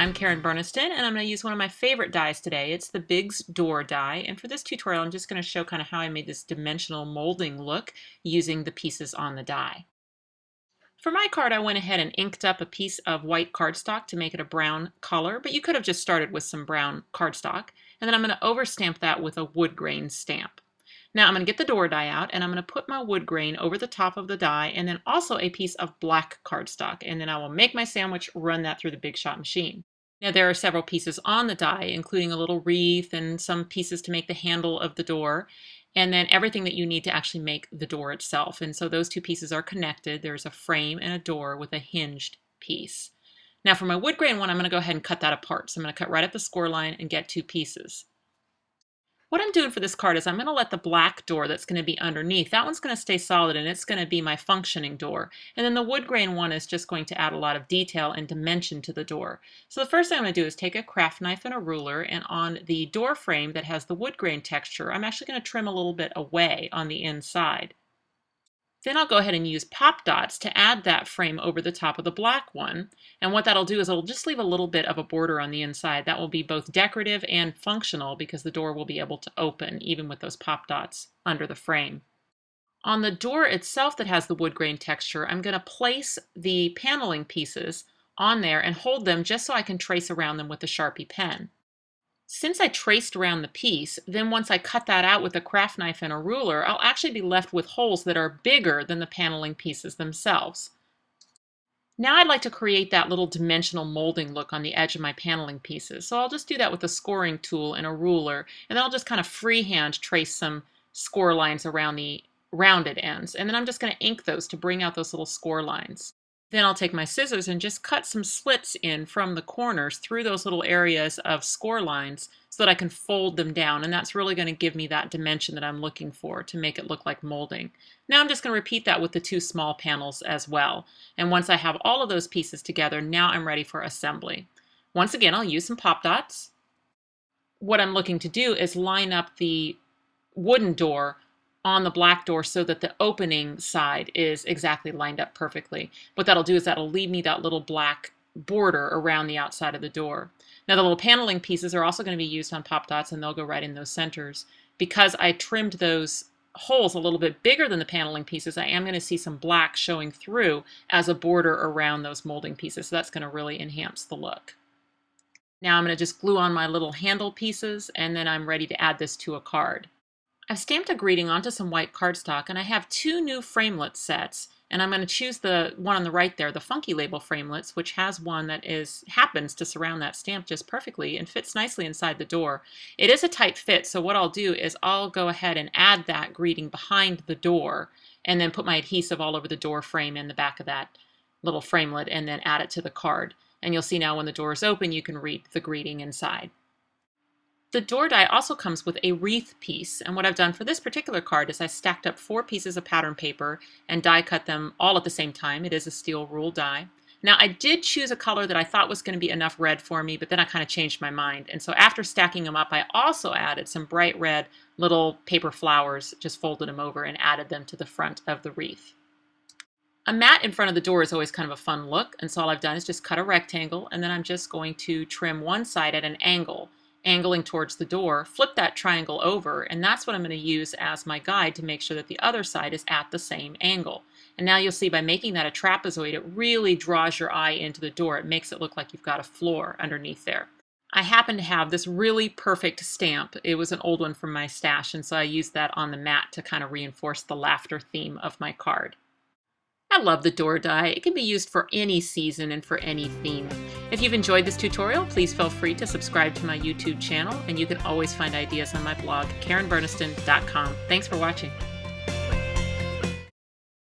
I'm Karen Burniston, and I'm going to use one of my favorite dies today. It's the Bigz door die, and for this tutorial I'm just going to show kind of how I made this dimensional molding look using the pieces on the die. For my card, I went ahead and inked up a piece of white cardstock to make it a brown color, but you could have just started with some brown cardstock, and then I'm going to overstamp that with a wood grain stamp. Now I'm going to get the door die out, and I'm going to put my wood grain over the top of the die, and then also a piece of black cardstock, and then I will make my sandwich, run that through the Big Shot machine. Now there are several pieces on the die, including a little wreath and some pieces to make the handle of the door, and then everything that you need to actually make the door itself. And so those two pieces are connected. There's a frame and a door with a hinged piece. Now for my wood grain one, I'm going to go ahead and cut that apart. So I'm going to cut right at the score line and get two pieces. What I'm doing for this card is I'm going to let the black door that's going to be underneath, that one's going to stay solid and it's going to be my functioning door. And then the wood grain one is just going to add a lot of detail and dimension to the door. So the first thing I'm going to do is take a craft knife and a ruler, and on the door frame that has the wood grain texture, I'm actually going to trim a little bit away on the inside. Then I'll go ahead and use pop dots to add that frame over the top of the black one. And what that'll do is it'll just leave a little bit of a border on the inside. That will be both decorative and functional because the door will be able to open even with those pop dots under the frame. On the door itself that has the wood grain texture, I'm going to place the paneling pieces on there and hold them just so I can trace around them with a Sharpie pen. Since I traced around the piece, then once I cut that out with a craft knife and a ruler, I'll actually be left with holes that are bigger than the paneling pieces themselves. Now I'd like to create that little dimensional molding look on the edge of my paneling pieces. So I'll just do that with a scoring tool and a ruler, and then I'll just kind of freehand trace some score lines around the rounded ends. And then I'm just going to ink those to bring out those little score lines. Then I'll take my scissors and just cut some slits in from the corners through those little areas of score lines so that I can fold them down, and that's really going to give me that dimension that I'm looking for to make it look like molding. Now I'm just going to repeat that with the two small panels as well. And once I have all of those pieces together, now I'm ready for assembly. Once again, I'll use some pop dots. What I'm looking to do is line up the wooden door on the black door so that the opening side is exactly lined up perfectly. What that'll do is that'll leave me that little black border around the outside of the door. Now the little paneling pieces are also going to be used on pop dots, and they'll go right in those centers. Because I trimmed those holes a little bit bigger than the paneling pieces, I am going to see some black showing through as a border around those molding pieces, so that's going to really enhance the look. Now I'm going to just glue on my little handle pieces, and then I'm ready to add this to a card. I've stamped a greeting onto some white cardstock, and I have two new framelit sets, and I'm going to choose the one on the right there, the Funky Label framelits, which has one that happens to surround that stamp just perfectly and fits nicely inside the door. It is a tight fit, so what I'll do is I'll go ahead and add that greeting behind the door and then put my adhesive all over the door frame in the back of that little framelit and then add it to the card. And you'll see now when the door is open, you can read the greeting inside. The door die also comes with a wreath piece, and what I've done for this particular card is I stacked up 4 pieces of pattern paper and die cut them all at the same time. It is a steel rule die. Now I did choose a color that I thought was going to be enough red for me, but then I kind of changed my mind, and so after stacking them up I also added some bright red little paper flowers, just folded them over and added them to the front of the wreath. A mat in front of the door is always kind of a fun look, and so all I've done is just cut a rectangle, and then I'm just going to trim one side at an angle, angling towards the door, flip that triangle over, and that's what I'm going to use as my guide to make sure that the other side is at the same angle. And now you'll see by making that a trapezoid, it really draws your eye into the door. It makes it look like you've got a floor underneath there. I happen to have this really perfect stamp. It was an old one from my stash, and so I used that on the mat to kind of reinforce the laughter theme of my card. I love the door die. It can be used for any season and for any theme. If you've enjoyed this tutorial, please feel free to subscribe to my YouTube channel, and you can always find ideas on my blog, KarenBurniston.com. Thanks for watching.